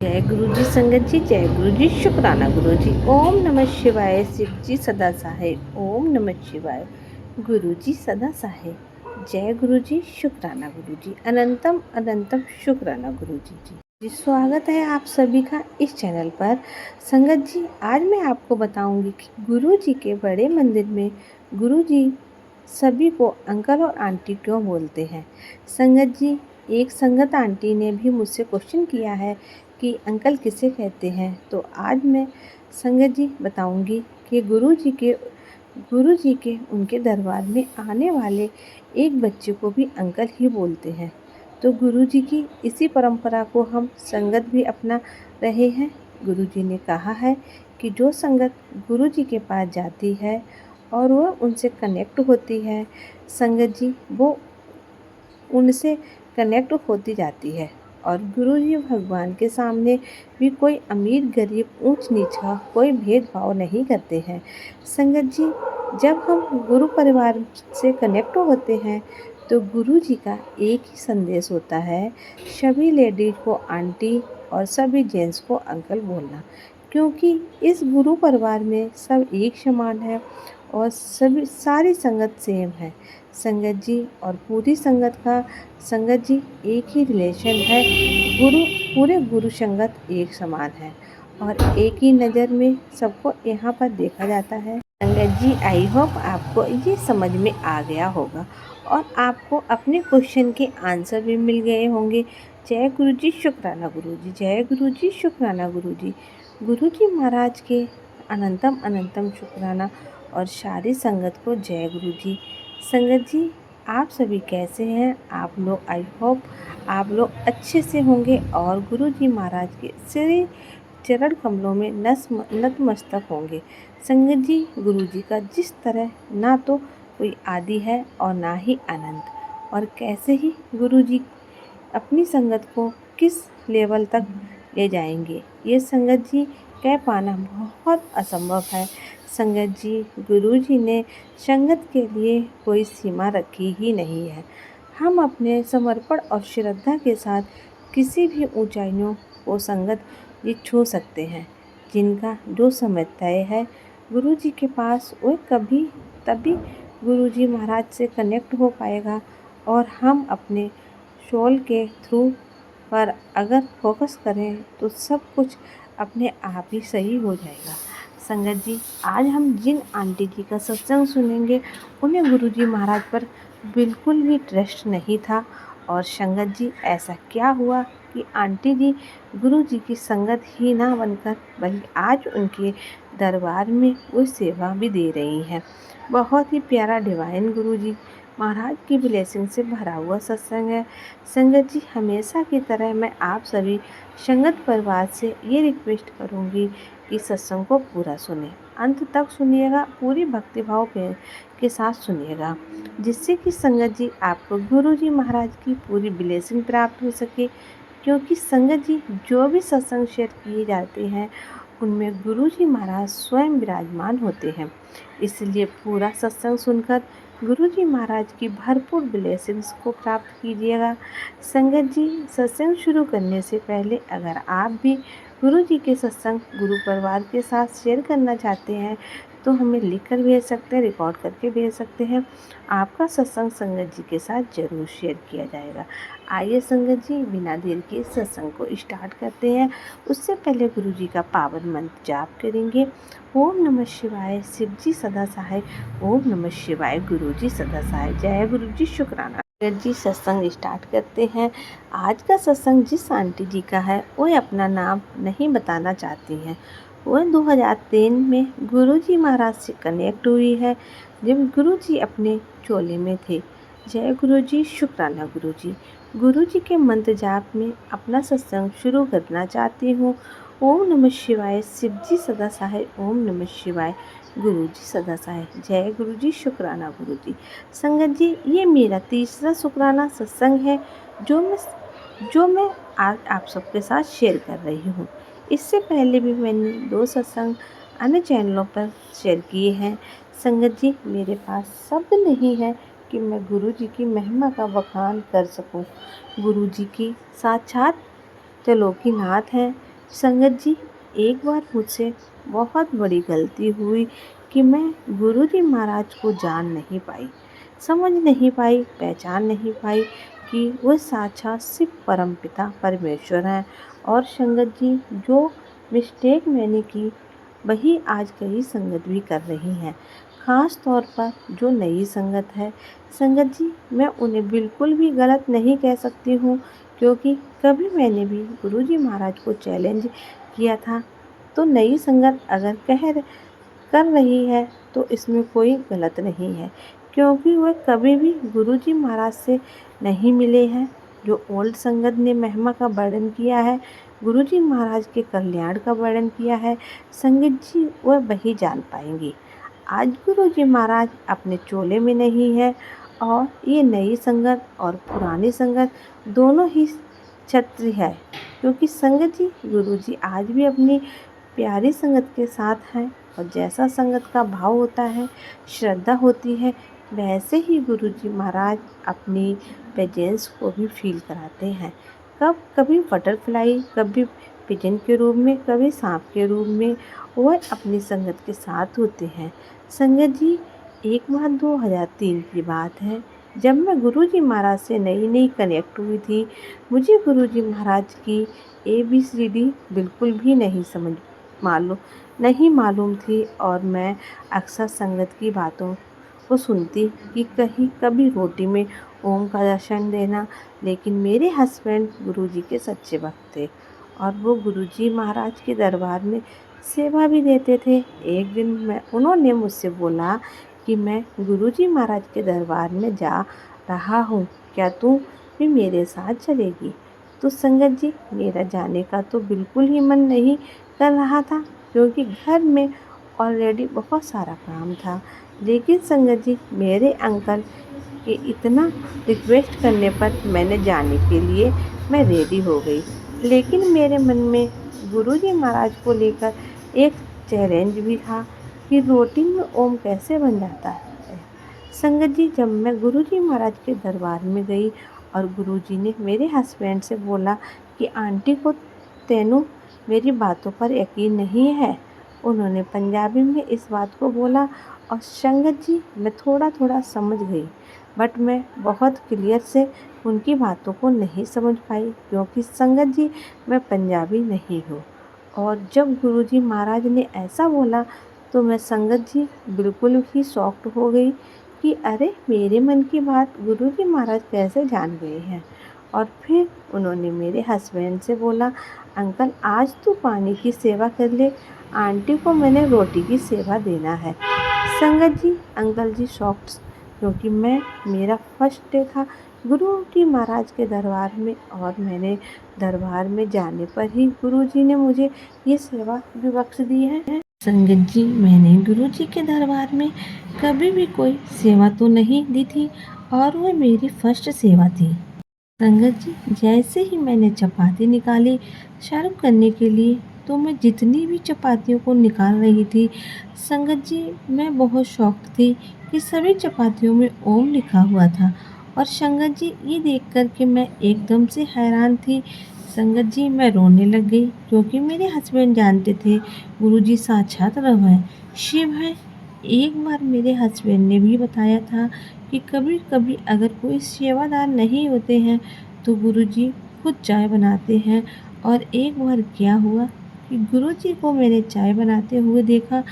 जय गुरु जी संगत जी, जय गुरु जी, शुक्राना गुरु जी। ओम नमः शिवाय, शिव जी सदा सहाय। ओम नमः शिवाय, गुरु जी सदा सहाय। जय गुरु जी, शुक्राना गुरु जी, अनंतम अनंतम शुक्राना गुरु जी। स्वागत है आप सभी का इस चैनल पर। संगत जी, आज मैं आपको बताऊंगी कि गुरु जी के बड़े मंदिर में गुरु जी सभी को अंकल और आंटी क्यों बोलते हैं। संगत जी, एक संगत आंटी ने भी मुझसे क्वेश्चन किया है कि अंकल किसे कहते हैं। तो आज मैं संगत जी बताऊंगी कि गुरु जी के उनके दरबार में आने वाले एक बच्चे को भी अंकल ही बोलते हैं। तो गुरु जी की इसी परंपरा को हम संगत भी अपना रहे हैं। गुरु जी ने कहा है कि जो संगत गुरु जी के पास जाती है और वह उनसे कनेक्ट होती है, संगत जी वो उनसे कनेक्ट होती जाती है। और गुरु जी भगवान के सामने भी कोई अमीर गरीब ऊंच नीच का कोई भेदभाव नहीं करते हैं। संगत जी, जब हम गुरु परिवार से कनेक्ट होते हैं तो गुरु जी का एक ही संदेश होता है, सभी लेडीज को आंटी और सभी जेंट्स को अंकल बोलना। क्योंकि इस गुरु परिवार में सब एक समान है और सभी सारी संगत सेम है। संगत जी, और पूरी संगत का संगत जी एक ही रिलेशन है। पूरे गुरु संगत एक समान है और एक ही नज़र में सबको यहाँ पर देखा जाता है। संगत जी, आई होप आपको ये समझ में आ गया होगा और आपको अपने क्वेश्चन के आंसर भी मिल गए होंगे। जय गुरु जी, शुक्राना गुरु जी, जय गुरु जी, शुक्राना गुरु जी। गुरु जी महाराज के अनंतम अनंतम शुक्राना और सारी संगत को जय गुरु जी। संगत जी, आप सभी कैसे हैं आप लोग? आई होप आप लोग अच्छे से होंगे और गुरु जी महाराज के श्री चरण कमलों में नतमस्तक होंगे। संगत जी, गुरु जी का जिस तरह ना तो कोई आदि है और ना ही अनंत, और कैसे ही गुरु जी अपनी संगत को किस लेवल तक ले जाएंगे, ये संगत जी कह पाना बहुत असंभव है। संगत जी, गुरु जी ने संगत के लिए कोई सीमा रखी ही नहीं है। हम अपने समर्पण और श्रद्धा के साथ किसी भी ऊंचाइयों को संगत ये छू सकते हैं। जिनका जो समय तय है गुरु जी के पास, वो कभी तभी गुरु जी महाराज से कनेक्ट हो पाएगा। और हम अपने सोल के थ्रू पर अगर फोकस करें तो सब कुछ अपने आप ही सही हो जाएगा। संगत जी, आज हम जिन आंटी जी का सत्संग सुनेंगे उन्हें गुरु जी महाराज पर बिल्कुल भी ट्रस्ट नहीं था। और संगत जी, ऐसा क्या हुआ कि आंटी जी गुरु जी की संगत ही ना बनकर बल्कि आज उनके दरबार में वो सेवा भी दे रही हैं। बहुत ही प्यारा डिवाइन गुरु जी महाराज की ब्लेसिंग से भरा हुआ सत्संग है। संगत जी, हमेशा की तरह मैं आप सभी संगत परिवार से ये रिक्वेस्ट करूँगी कि सत्संग को पूरा सुने, अंत तक सुनिएगा, पूरी भक्तिभाव के साथ सुनिएगा, जिससे कि संगत जी आपको गुरु जी महाराज की पूरी ब्लेसिंग प्राप्त हो सके। क्योंकि संगत जी, जो भी सत्संग शेयर किए जाते हैं उनमें गुरु जी महाराज स्वयं विराजमान होते हैं। इसलिए पूरा सत्संग सुनकर गुरु जी महाराज की भरपूर ब्लेसिंग्स को प्राप्त कीजिएगा। संगत जी, सत्संग शुरू करने से पहले अगर आप भी गुरु जी के सत्संग गुरु परिवार के साथ शेयर करना चाहते हैं तो हमें लिख कर भेज सकते हैं, रिकॉर्ड करके भेज सकते हैं। आपका सत्संग संगत जी के साथ जरूर शेयर किया जाएगा। आइए संगत जी, बिना देर के सत्संग को स्टार्ट करते हैं। उससे पहले गुरु जी का पावन मंत्र जाप करेंगे। ओम नमः शिवाय, शिव जी सदा सहाय। ओम नमः शिवाय, गुरु जी सदा सहाय। जय गुरु जी, शुक्राना। जी, सत्संग स्टार्ट करते हैं। आज का सत्संग जिस आंटी जी का है वो अपना नाम नहीं बताना चाहती हैं। वह 2003 में गुरु जी महाराज से कनेक्ट हुई है जब गुरु जी अपने चोले में थे। जय गुरु जी, शुक्राना गुरु जी। गुरु जी के मंत्र जाप में अपना सत्संग शुरू करना चाहती हूँ। ओम नमः शिवाय, शिव जी सदा सहाय। ओम नमः शिवाय, गुरु जी सदा सहाय। जय गुरु जी, शुक्राना गुरु जी। संगत जी, ये मेरा तीसरा शुक्राना सत्संग है जो मैं आज आप सबके साथ शेयर कर रही हूँ। इससे पहले भी मैंने 2 सत्संग अन्य चैनलों पर शेयर किए हैं। संगत जी, मेरे पास शब्द नहीं है कि मैं गुरु जी की महिमा का बखान कर सकूं। गुरु जी की साक्षात त्रिलोकीनाथ हैं। संगत जी, एक बार मुझसे बहुत बड़ी गलती हुई कि मैं गुरुजी महाराज को जान नहीं पाई, समझ नहीं पाई, पहचान नहीं पाई कि वह साक्षात शिव परमपिता परमेश्वर हैं। और संगत जी, जो मिस्टेक मैंने की वही आज कई संगत भी कर रही हैं, ख़ास तौर पर जो नई संगत है। संगत जी, मैं उन्हें बिल्कुल भी गलत नहीं कह सकती हूँ, क्योंकि कभी मैंने भी गुरुजी महाराज को चैलेंज किया था। तो नई संगत अगर कर रही है तो इसमें कोई गलत नहीं है, क्योंकि वह कभी भी गुरुजी महाराज से नहीं मिले हैं। जो ओल्ड संगत ने महिमा का वर्णन किया है, गुरुजी महाराज के कल्याण का वर्णन किया है, संगत जी वह वही जान पाएंगी। आज गुरुजी महाराज अपने चोले में नहीं है, और ये नई संगत और पुरानी संगत दोनों ही छत्र है, क्योंकि संगत जी गुरुजी आज भी अपनी प्यारी संगत के साथ हैं। और जैसा संगत का भाव होता है, श्रद्धा होती है, वैसे ही गुरुजी महाराज अपनी प्रेजेंस को भी फील कराते हैं। कभी बटरफ्लाई, कभी पिजन के रूप में, कभी सांप के रूप में वह अपनी संगत के साथ होते हैं। संगत जी, एक बार 2003 की बात है, जब मैं गुरुजी महाराज से नई नई कनेक्ट हुई थी। मुझे गुरुजी महाराज की ABCD बिल्कुल भी नहीं मालूम थी, और मैं अक्सर संगत की बातों को सुनती कि कहीं कभी रोटी में ओम का दर्शन देना। लेकिन मेरे हस्बैंड गुरुजी के सच्चे भक्त थे, और वो गुरुजी महाराज के दरबार में सेवा भी देते थे। एक दिन उन्होंने मुझसे बोला कि मैं गुरुजी महाराज के दरबार में जा रहा हूँ, क्या तू भी मेरे साथ चलेगी? तो संगत जी, मेरा जाने का तो बिल्कुल ही मन नहीं कर रहा था, क्योंकि घर में ऑलरेडी बहुत सारा काम था। लेकिन संगत जी, मेरे अंकल के इतना रिक्वेस्ट करने पर मैंने जाने के लिए मैं रेडी हो गई। लेकिन मेरे मन में गुरुजी महाराज को लेकर एक चैलेंज भी था कि रोटी में ओम कैसे बन जाता है। संगत जी, जब मैं गुरुजी महाराज के दरबार में गई और गुरुजी ने मेरे हस्बैंड से बोला कि आंटी को तेनू मेरी बातों पर यकीन नहीं है। उन्होंने पंजाबी में इस बात को बोला, और संगत जी मैं थोड़ा थोड़ा समझ गई, बट मैं बहुत क्लियर से उनकी बातों को नहीं समझ पाई, क्योंकि संगत जी मैं पंजाबी नहीं हूँ। और जब गुरुजी महाराज ने ऐसा बोला तो मैं संगत जी बिल्कुल ही शॉक्ड हो गई कि अरे, मेरे मन की बात गुरुजी महाराज कैसे जान गए हैं। और फिर उन्होंने मेरे हस्बैंड से बोला, अंकल आज तू पानी की सेवा कर ले, आंटी को मैंने रोटी की सेवा देना है। संगत जी, अंकल जी शॉक्ड, क्योंकि मेरा फर्स्ट डे था गुरु जी महाराज के दरबार में, और मैंने दरबार में जाने पर ही गुरु जी ने मुझे ये सेवा भी बख्श दी है। संगत जी, मैंने गुरु जी के दरबार में कभी भी कोई सेवा तो नहीं दी थी, और वह मेरी फर्स्ट सेवा थी। संगत जी, जैसे ही मैंने चपाती निकाली सर्व करने के लिए, तो मैं जितनी भी चपातियों को निकाल रही थी, संगत जी मैं बहुत शॉक्ड थी कि सभी चपातियों में ओम लिखा हुआ था। और संगत जी, ये देख कर के मैं एकदम से हैरान थी। संगत जी, मैं रोने लग गई, क्योंकि मेरे हस्बैंड जानते थे गुरुजी साक्षात ब्रह्म है, शिव है। एक बार मेरे हस्बैंड ने भी बताया था कि कभी कभी अगर कोई सेवादार नहीं होते हैं तो गुरुजी खुद चाय बनाते हैं। और एक बार क्या हुआ कि गुरुजी को मैंने चाय बनाते हुए देखा,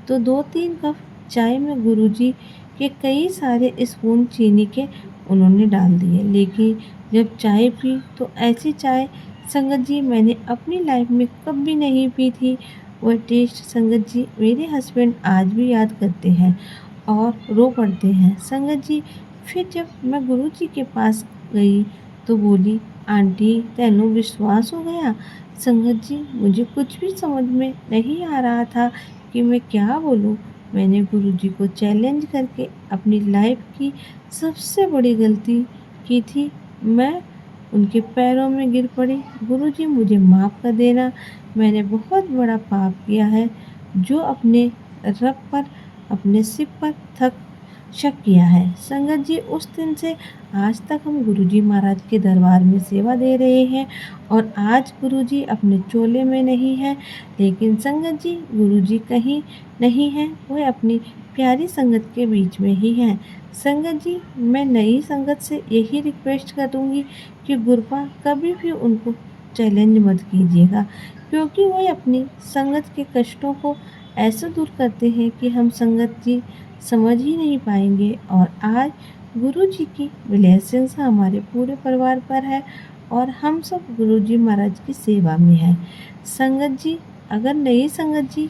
तो 2-3 कप चाय में गुरुजी के कई सारे स्पून चीनी के उन्होंने डाल दिए। लेकिन जब चाय पी तो ऐसी चाय संगत जी मैंने अपनी लाइफ में कभी नहीं पी थी। वह टेस्ट संगत जी मेरे हस्बैंड आज भी याद करते हैं और रो पड़ते हैं। संगत जी, फिर जब मैं गुरुजी के पास गई तो बोली, आंटी तेनू विश्वास हो गया? संगत जी, मुझे कुछ भी समझ में नहीं आ रहा था कि मैं क्या बोलूं। मैंने गुरुजी को चैलेंज करके अपनी लाइफ की सबसे बड़ी गलती की थी। मैं उनके पैरों में गिर पड़ी, गुरुजी मुझे माफ़ कर देना, मैंने बहुत बड़ा पाप किया है, जो अपने रब पर, अपने शिव पर थक शक किया है। संगत जी, उस दिन से आज तक हम गुरुजी महाराज के दरबार में सेवा दे रहे हैं और आज गुरुजी अपने चोले में नहीं है, लेकिन संगत जी गुरुजी कहीं नहीं हैं, वह अपनी प्यारी संगत के बीच में ही हैं। संगत जी, मैं नई संगत से यही रिक्वेस्ट करूँगी कि गुरुपा कभी भी उनको चैलेंज मत कीजिएगा, क्योंकि वह अपनी संगत के कष्टों को ऐसे दूर करते हैं कि हम संगत जी समझ ही नहीं पाएंगे। और आज गुरु जी की ब्लेसिंग्स हमारे पूरे परिवार पर है और हम सब गुरु जी महाराज की सेवा में हैं। संगत जी, अगर नई संगत जी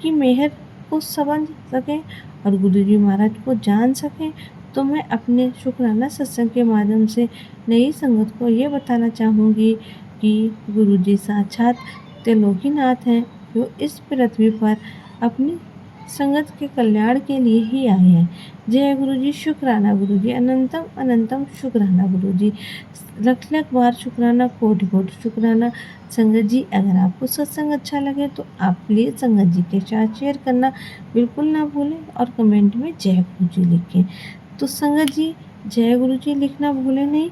की मेहर को समझ सकें और गुरु जी महाराज को जान सकें, तो मैं अपने शुक्राना सत्संग के माध्यम से नई संगत को ये बताना चाहूँगी कि गुरु जी साक्षात त्रिलोकीनाथ हैं, जो इस पृथ्वी पर अपनी संगत के कल्याण के लिए ही आए हैं। जय गुरु जी, शुक्राना गुरु जी, अनंतम अनंतम शुक्राना गुरु जी, लख लख बार शुक्राना, कोटि कोटि शुक्राना। संगत जी, अगर आपको सत्संग अच्छा लगे तो आप प्लीज़ संगत जी के साथ शेयर करना बिल्कुल ना भूलें और कमेंट में जय गुरु जी लिखें। तो संगत जी, जय गुरु जी लिखना भूलें नहीं।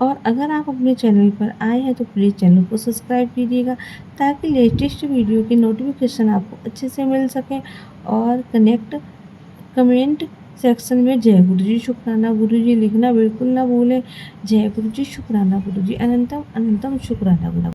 और अगर आप अपने चैनल पर आए हैं तो प्लीज़ चैनल को सब्सक्राइब कीजिएगा, ताकि लेटेस्ट वीडियो की नोटिफिकेशन आपको अच्छे से मिल सके। और कमेंट सेक्शन में जय गुरु जी शुक्राना गुरु जी लिखना बिल्कुल ना भूलें। जय गुरु जी शुक्राना गुरु जी, अनंतम अनंतम शुक्राना गुरु।